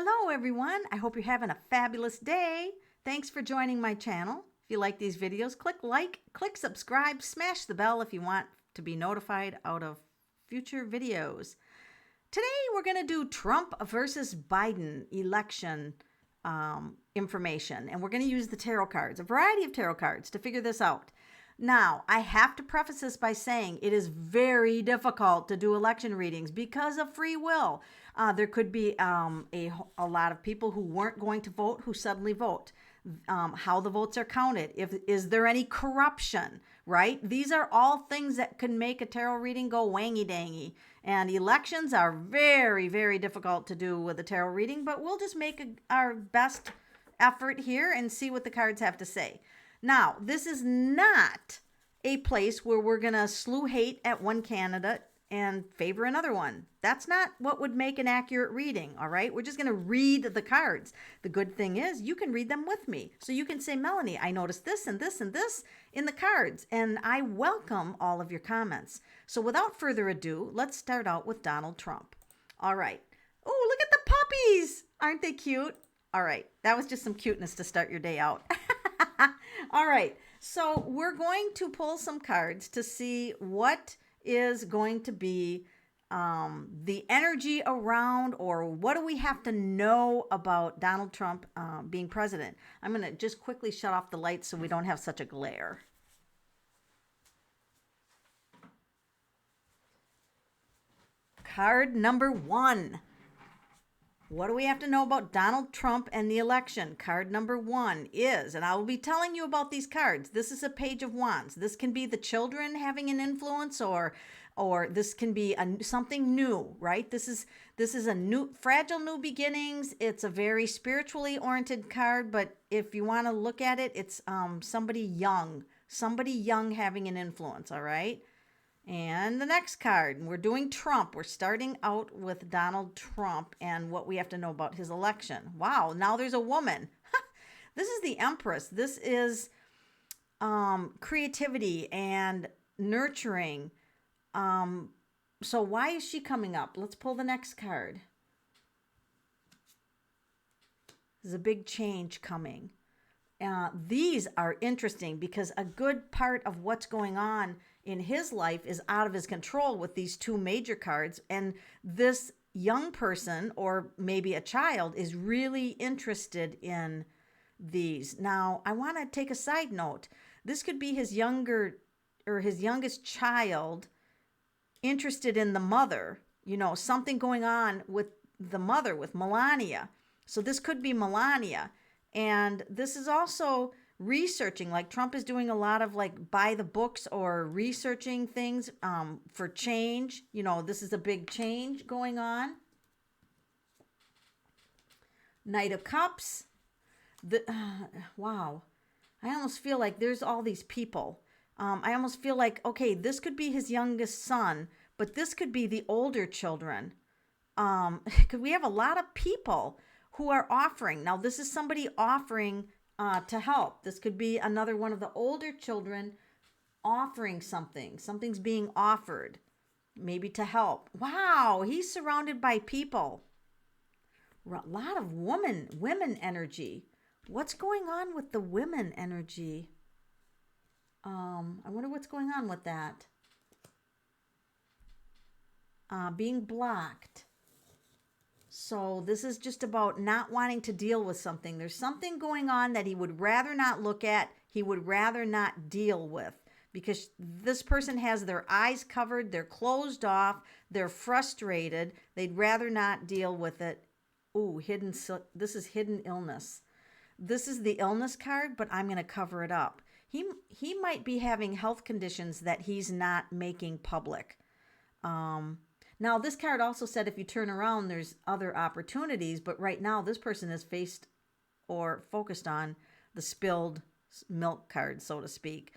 Hello everyone, I hope you're having a fabulous day. Thanks for joining my channel. If you like these videos, click like, click subscribe, smash the bell if you want to be notified out of future videos. Today we're going to do Trump versus Biden election information, and we're going to use the tarot cards, a variety of tarot cards, to figure this out. Now, I have to preface this by saying it is very difficult to do election readings because of free will. There could be a lot of people who weren't going to vote who suddenly vote. How the votes are counted. Is there any corruption, right? These are all things that can make a tarot reading go wangy-dangy. And elections are very, very difficult to do with a tarot reading, but we'll just make our best effort here and see what the cards have to say. Now, this is not a place where we're going to slew hate at one candidate and favor another one. That's not what would make an accurate reading, all right? We're just going to read the cards. The good thing is you can read them with me. So you can say, Melanie, I noticed this and this and this in the cards, and I welcome all of your comments. So without further ado, let's start out with Donald Trump. All right. Oh, look at the puppies. Aren't they cute? All right. That was just some cuteness to start your day out. All right, so we're going to pull some cards to see what is going to be the energy around, or what do we have to know about Donald Trump being president. I'm going to just quickly shut off the lights so we don't have such a glare. Card number 1. What do we have to know about Donald Trump and the election? Card number 1 is, and I will be telling you about these cards. This is a Page of Wands. This can be the children having an influence, or this can be something new, right? This is a new, fragile new beginnings. It's a very spiritually oriented card, but if you want to look at it, it's somebody young having an influence, all right? And the next card, we're doing Trump. We're starting out with Donald Trump and what we have to know about his election. Wow, now there's a woman. This is the Empress. This is creativity and nurturing. So why is she coming up? Let's pull the next card. There's a big change coming. These are interesting because a good part of what's going on in his life is out of his control with these two major cards. And this young person, or maybe a child, is really interested in these. Now, I want to take a side note. This could be his youngest child interested in the mother, something going on with the mother, with Melania. So this could be Melania. And this is also researching, like Trump is doing a lot of by the books or researching things for change. This is a big change going on. Knight of Cups. Wow. I almost feel like there's all these people. I almost feel like, okay, this could be his youngest son, but this could be the older children. Because we have a lot of people who are offering. Now, this is somebody offering to help. This could be another one of the older children offering something. Something's being offered, maybe to help. Wow, he's surrounded by people. A lot of women energy. What's going on with the women energy? I wonder what's going on with that. Being blocked. So this is just about not wanting to deal with something. There's something going on that he would rather not look at. He would rather not deal with, because this person has their eyes covered. They're closed off. They're frustrated. They'd rather not deal with it. Ooh, this is hidden illness. This is the illness card, but I'm going to cover it up. He might be having health conditions that he's not making public. Now, this card also said if you turn around, there's other opportunities. But right now, this person is faced or focused on the spilled milk card, so to speak,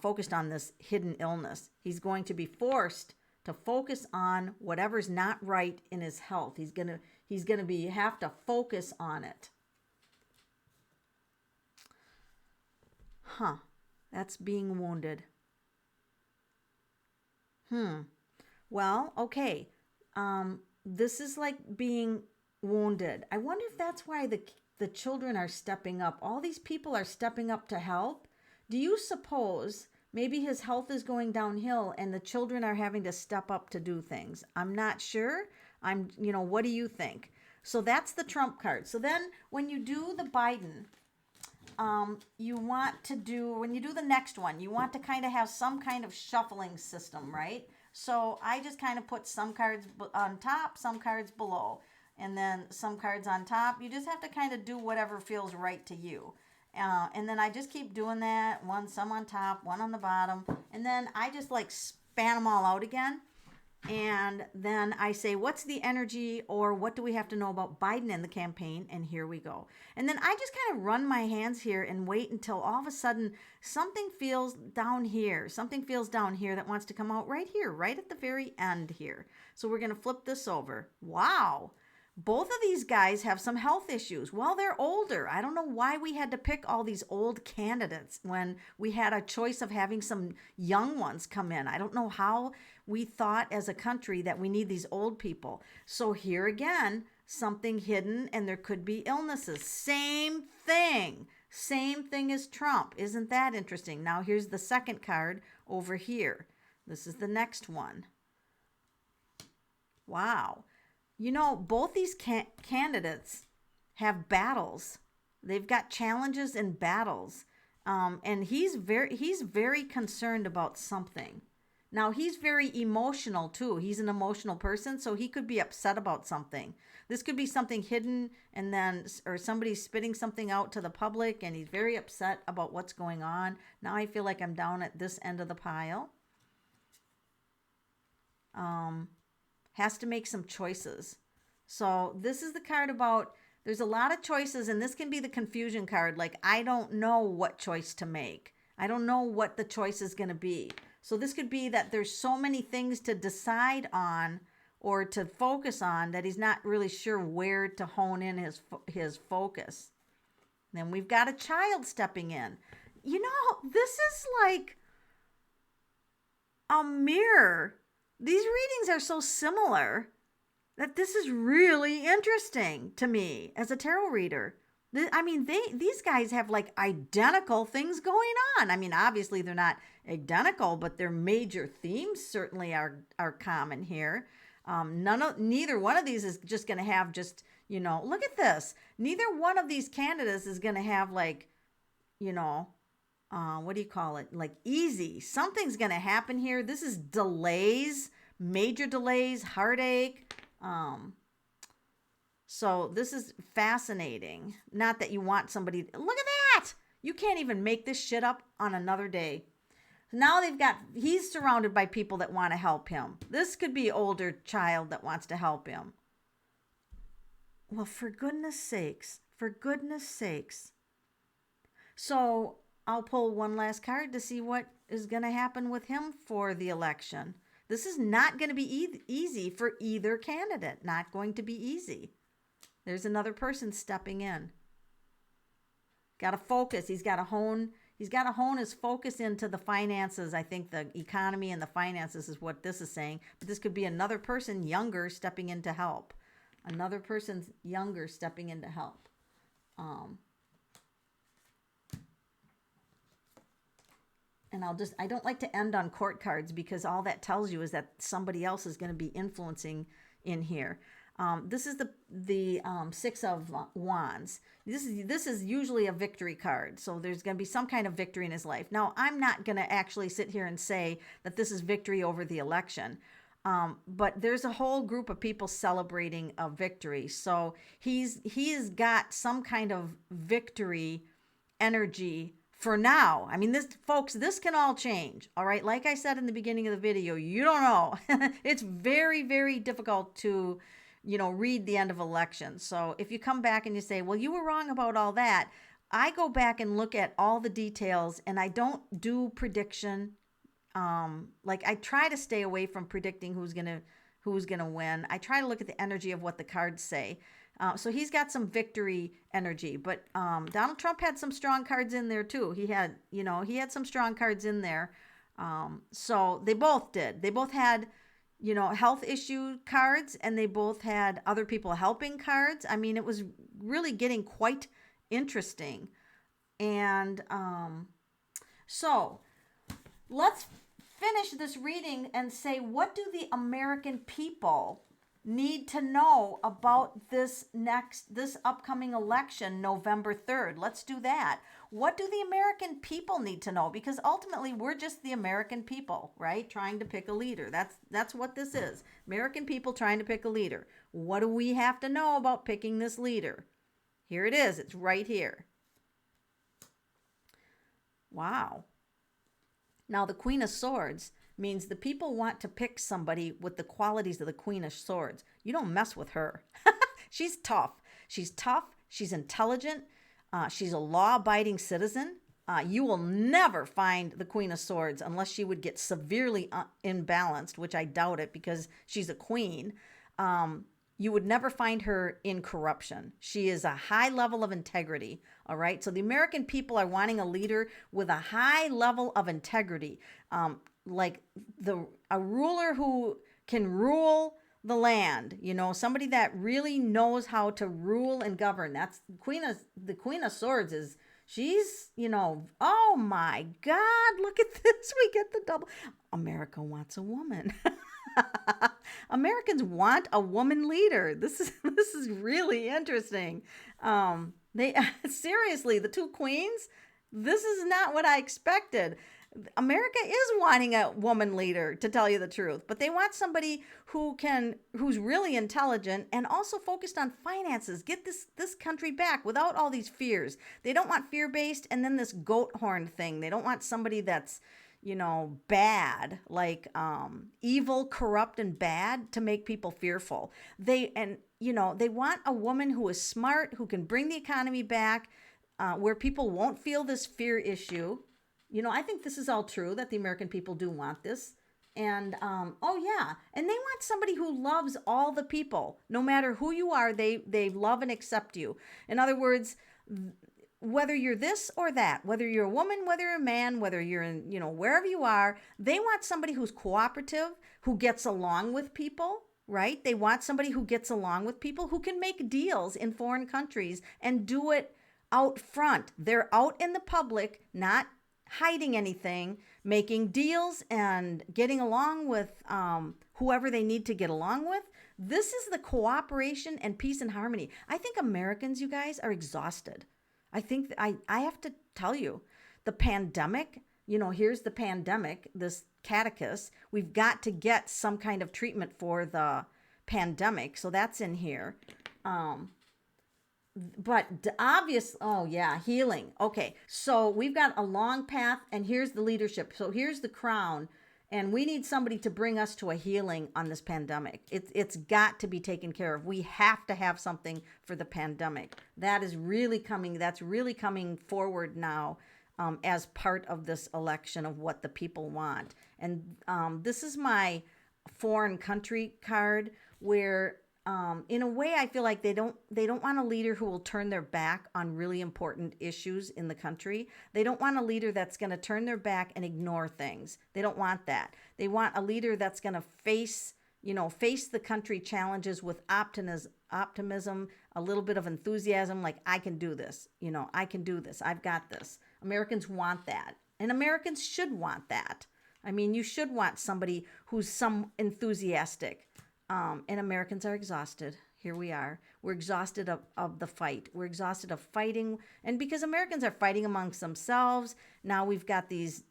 focused on this hidden illness. He's going to be forced to focus on whatever's not right in his health. He's gonna have to focus on it. That's being wounded. Well, okay. This is like being wounded. I wonder if that's why the children are stepping up. All these people are stepping up to help. Do you suppose maybe his health is going downhill and the children are having to step up to do things? I'm not sure. What do you think? So that's the Trump card. So then when you do the Biden, when you do the next one, you want to kind of have some kind of shuffling system, right? So I just kind of put some cards on top, some cards below, and then some cards on top. You just have to kind of do whatever feels right to you. And then I just keep doing that, some on top, one on the bottom, and then I just like span them all out again. And then I say, what's the energy, or what do we have to know about Biden in the campaign? And here we go. And then I just kind of run my hands here and wait until all of a sudden something feels down here. Something feels down here that wants to come out right here, right at the very end here. So we're going to flip this over. Wow. Both of these guys have some health issues. Well, they're older. I don't know why we had to pick all these old candidates when we had a choice of having some young ones come in. I don't know how we thought as a country that we need these old people. So here again, something hidden, and there could be illnesses. Same thing as Trump. Isn't that interesting? Now here's the second card over here. This is the next one. Wow. Both these candidates have battles. They've got challenges and battles. And he's very concerned about something. Now, he's very emotional too. He's an emotional person, so he could be upset about something. This could be something hidden or somebody's spitting something out to the public, and he's very upset about what's going on. Now I feel like I'm down at this end of the pile. Has to make some choices. So this is the card about, there's a lot of choices, and this can be the confusion card. Like, I don't know what choice to make. I don't know what the choice is going to be. So this could be that there's so many things to decide on or to focus on that he's not really sure where to hone in his focus. Then we've got a child stepping in. This is like a mirror. These readings are so similar that this is really interesting to me as a tarot reader. These guys have like identical things going on. Obviously they're not identical, but their major themes certainly are common here. Neither one of these is just going to have look at this. Neither one of these candidates is going to have like, what do you call it? Like easy. Something's going to happen here. This is delays, major delays, heartache. So this is fascinating. Not that you want somebody, look at that. You can't even make this shit up on another day. Now he's surrounded by people that want to help him. This could be an older child that wants to help him. Well, for goodness sakes. So I'll pull one last card to see what is going to happen with him for the election. This is not going to be easy for either candidate. Not going to be easy. There's another person stepping in. Got to focus. He's got to hone his focus into the finances. I think the economy and the finances is what this is saying. But this could be another person younger stepping in to help. Another person's younger stepping in to help. And I don't like to end on court cards because all that tells you is that somebody else is going to be influencing in here. This is the Six of Wands. This is usually a victory card. So there's going to be some kind of victory in his life. Now, I'm not going to actually sit here and say that this is victory over the election. But there's a whole group of people celebrating a victory. So he has got some kind of victory energy for now. This can all change. All right. Like I said in the beginning of the video, you don't know. It's very, very difficult to, read the end of elections. So if you come back and you say, well, you were wrong about all that, I go back and look at all the details, and I don't do prediction. I try to stay away from predicting who's gonna win. I try to look at the energy of what the cards say. So he's got some victory energy, but Donald Trump had some strong cards in there too. He had some strong cards in there. So they both did. They both had, health issue cards, and they both had other people helping cards. I mean, it was really getting quite interesting. And so let's finish this reading and say, what do the American people need to know about this upcoming election, November 3rd? Let's do that. What do the American people need to know? Because ultimately, we're just the American people, right? Trying to pick a leader. That's what this is. American people trying to pick a leader. What do we have to know about picking this leader? Here it is. It's right here. Wow. Now, the Queen of Swords means the people want to pick somebody with the qualities of the Queen of Swords. You don't mess with her. She's tough. She's tough. She's intelligent. She's a law-abiding citizen. You will never find the Queen of Swords unless she would get severely imbalanced, which I doubt it because she's a queen. You would never find her in corruption. She is a high level of integrity. All right. So the American people are wanting a leader with a high level of integrity, like a ruler who can rule the land. Somebody that really knows how to rule and govern. That's the Queen of Swords is. She's, oh my God, look at this. We get the double. America wants a woman. Americans want a woman leader. This is really interesting. They seriously, the two queens, this is not what I expected. America is wanting a woman leader, to tell you the truth, but they want somebody who's really intelligent and also focused on finances. Get this country back without all these fears. They don't want fear-based and then this goat horn thing. They don't want somebody that's bad, like evil, corrupt, and bad to make people fearful. They want a woman who is smart, who can bring the economy back, where people won't feel this fear issue. I think this is all true, that the American people do want this. And, and they want somebody who loves all the people. No matter who you are, they love and accept you. In other words, whether you're this or that, whether you're a woman, whether you're a man, whether you're in, wherever you are, they want somebody who's cooperative, who gets along with people, right? They want somebody who gets along with people, who can make deals in foreign countries and do it out front. They're out in the public, not hiding anything, making deals and getting along with whoever they need to get along with. This is the cooperation and peace and harmony. I think Americans, you guys, are exhausted. I think I have to tell you, the pandemic, here's the pandemic, this catechus. We've got to get some kind of treatment for the pandemic. So that's in here. But obvious, healing. Okay, so we've got a long path, and here's the leadership. So here's the crown, and we need somebody to bring us to a healing on this pandemic. It's got to be taken care of. We have to have something for the pandemic. That's really coming forward now as part of this election of what the people want. And this is my foreign country card, where in a way, I feel like they don't want a leader who will turn their back on really important issues in the country. They don't want a leader that's going to turn their back and ignore things. They don't want that. They want a leader that's going to face the country challenges with optimism, a little bit of enthusiasm, like, I can do this. I can do this. I've got this. Americans want that. And Americans should want that. I mean, you should want somebody who's some enthusiastic. And Americans are exhausted. Here we are. We're exhausted of the fight. We're exhausted of fighting. And because Americans are fighting amongst themselves, now we've got these,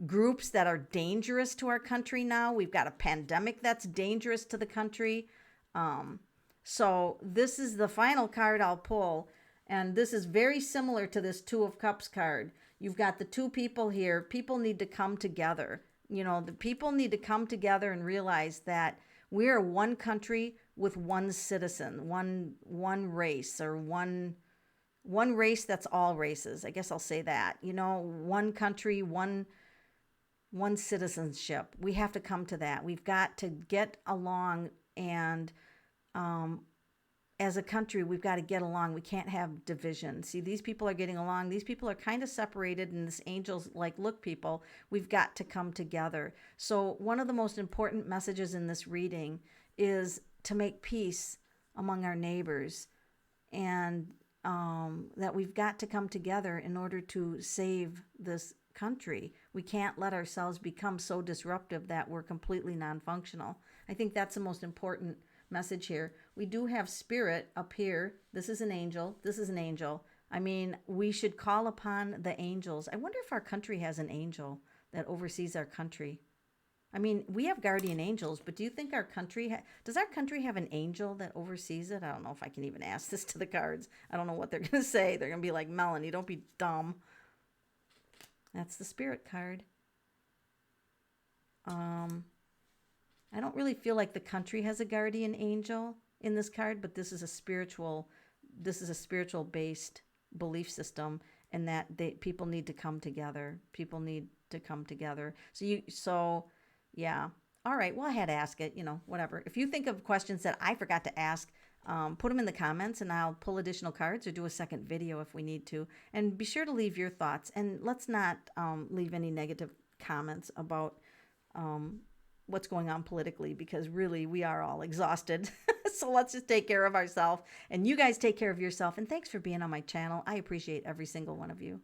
groups that are dangerous to our country now. We've got a pandemic that's dangerous to the country. So this is the final card I'll pull. And this is very similar to this Two of Cups card. You've got the two people here. People need to come together. The people need to come together and realize that we are one country with one citizen, one race, or one race that's all races. I guess I'll say that. One country, one citizenship. We have to come to that. We've got to get along and as as a country, we've got to get along. We can't have division. See, these people are getting along. These people are kind of separated, and this angel's like, look, people, we've got to come together. So one of the most important messages in this reading is to make peace among our neighbors, and that we've got to come together in order to save this country. We can't let ourselves become so disruptive that we're completely non-functional. I think that's the most important message here. We do have spirit up here. This is an angel. This is an angel. I mean, we should call upon the angels. I wonder if our country has an angel that oversees our country. I mean, we have guardian angels, but do you think our country does our country have an angel that oversees it? I don't know if I can even ask this to the cards. I don't know what they're going to say. They're going to be like, Melanie, don't be dumb. That's the spirit card. I don't really feel like the country has a guardian angel in this card, but this is a spiritual based belief system, and that people need to come together. People need to come together. Yeah. All right. Well, I had to ask it, whatever. If you think of questions that I forgot to ask, put them in the comments, and I'll pull additional cards or do a second video if we need to. And be sure to leave your thoughts. And let's not leave any negative comments about what's going on politically, because really we are all exhausted. So let's just take care of ourselves. And you guys take care of yourself. And thanks for being on my channel. I appreciate every single one of you.